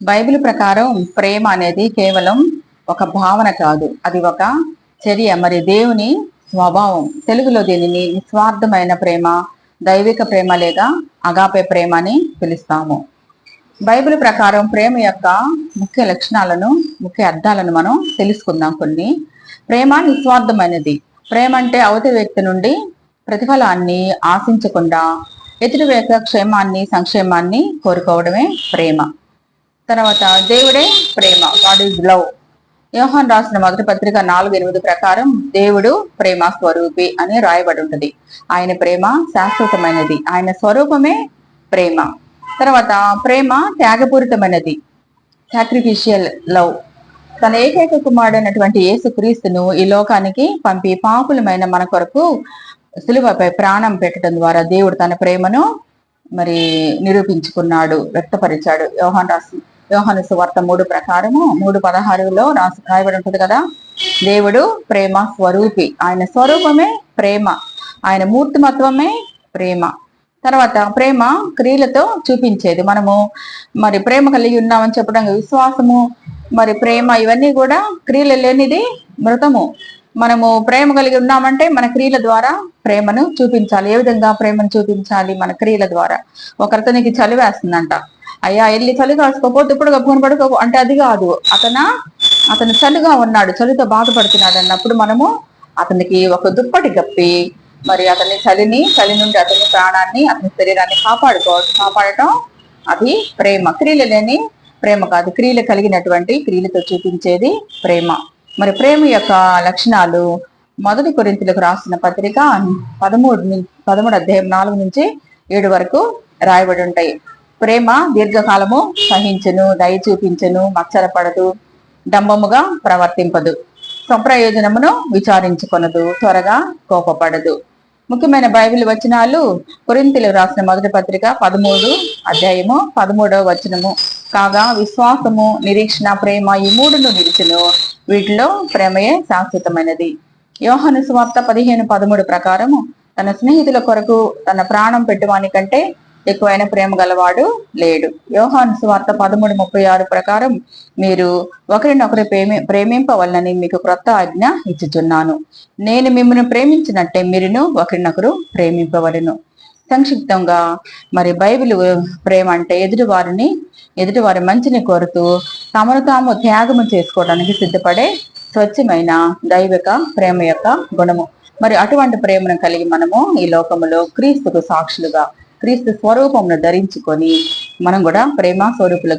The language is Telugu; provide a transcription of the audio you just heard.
బైబిల్ ప్రకారం ప్రేమ అనేది కేవలం ఒక భావన కాదు, అది ఒక చర్య. మరి దేవుని స్వభావం. తెలుగులో దీనిని నిస్వార్థమైన ప్రేమ, దైవిక ప్రేమ లేదా అగాపే ప్రేమ అని పిలుస్తాము. బైబిల్ ప్రకారం ప్రేమ యొక్క ముఖ్య లక్షణాలను, ముఖ్య అర్థాలను మనం తెలుసుకుందాం. కొన్ని. ప్రేమ నిస్వార్థమైనది. ప్రేమ అంటే అవతలి వ్యక్తి నుండి ప్రతిఫలాన్ని ఆశించకుండా ఎదుటి వ్యక్తి క్షేమాన్ని, సంక్షేమాన్ని కోరుకోవడమే ప్రేమ. తర్వాత దేవుడే ప్రేమ, గాడ్ ఈజ్ లవ్. యోహాన్ రాసిన మొదటి పత్రిక 4:8 ప్రకారం దేవుడు ప్రేమ స్వరూపి అని రాయబడి ఉంటుంది. ఆయన ప్రేమ శాశ్వతమైనది, ఆయన స్వరూపమే ప్రేమ. తర్వాత ప్రేమ త్యాగపూరితమైనది, సాక్రిఫిషియల్ లవ్. తన ఏకైక కుమారుడైనటువంటి యేసుక్రీస్తును ఈ లోకానికి పంపి పాపులమైన మన కొరకు సిలువపై ప్రాణం పెట్టడం ద్వారా దేవుడు తన ప్రేమను నిరూపించుకున్నాడు, వ్యక్తపరిచాడు. యోహాను సువార్త 3 ప్రకారము 3:16లో రాయబడి ఉంటుంది కదా. దేవుడు ప్రేమ స్వరూపి, ఆయన స్వరూపమే ప్రేమ, ఆయన మూర్తిమత్వమే ప్రేమ. తర్వాత ప్రేమ క్రియలతో చూపించేది. మనము ప్రేమ కలిగి ఉన్నామని చెప్పడానికి విశ్వాసము, ప్రేమ, ఇవన్నీ కూడా క్రియలు లేనిది మృతము. మనము ప్రేమ కలిగి ఉన్నామంటే మన క్రియల ద్వారా ప్రేమను చూపించాలి. ఏ విధంగా ప్రేమను చూపించాలి? మన క్రియల ద్వారా. ఒకరితో నీకు చలి వేస్తుందంట, అయ్యా వెళ్ళి చలి కాసుకోపోతే ఇప్పుడు గప్పుకొని పడుకో అంటే అది కాదు. అతను చలిగా ఉన్నాడు, చలితో బాధపడుతున్నాడు అన్నప్పుడు మనము అతనికి ఒక దుప్పటి కప్పి అతని చలి నుండి అతని ప్రాణాన్ని, అతని శరీరాన్ని కాపాడటం అది ప్రేమ. క్రియలు లేని ప్రేమ కాదు, క్రియలు కలిగినటువంటి, క్రియలతో చూపించేది ప్రేమ. ప్రేమ యొక్క లక్షణాలు మొదటి కొరింథీయులకు రాసిన పత్రిక 13 అధ్యాయం 4-7 వరకు రాయబడి ఉంటాయి. ప్రేమ దీర్ఘకాలము సహించును, దయ చూపించును, మత్సరపడదు, డంబముగా ప్రవర్తింపదు, స్వప్రయోజనమును విచారించుకొనదు, త్వరగా కోపపడదు. ముఖ్యమైన బైబిల్ వచనాలు కొరింథీయులకు రాసిన మొదటి పత్రిక 13 అధ్యాయము 13వ వచనము. కాగా విశ్వాసము, నిరీక్షణ, ప్రేమ ఈ 3ను నిలిచును, వీటిలో ప్రేమయే శాశ్వతమైనది. యోహాను సువార్త 15:13 ప్రకారము తన స్నేహితుల కొరకు తన ప్రాణం పెట్టువాని కంటే ఎక్కువైన ప్రేమ గలవాడు లేడు. యోహాను సువార్త 13:36 ప్రకారం మీరు ఒకరినొకరు ప్రేమింపవలనని మీకు క్రొత్త ఆజ్ఞ ఇచ్చుచున్నాను, నేను మిమ్మల్ని ప్రేమించినట్టే మీరును ఒకరినొకరు ప్రేమింపవలను. సంక్షిప్తంగా బైబిల్ ప్రేమ అంటే ఎదుటివారి మంచిని కోరుతూ తమను తాము త్యాగము చేసుకోవడానికి సిద్ధపడే స్వచ్ఛమైన దైవిక ప్రేమ యొక్క గుణము. అటువంటి ప్రేమను కలిగి మనము ఈ లోకములో క్రీస్తుకు సాక్షులుగా, క్రీస్తు స్వరూపమును ధరించుకొని మనం కూడా ప్రేమ స్వరూపులు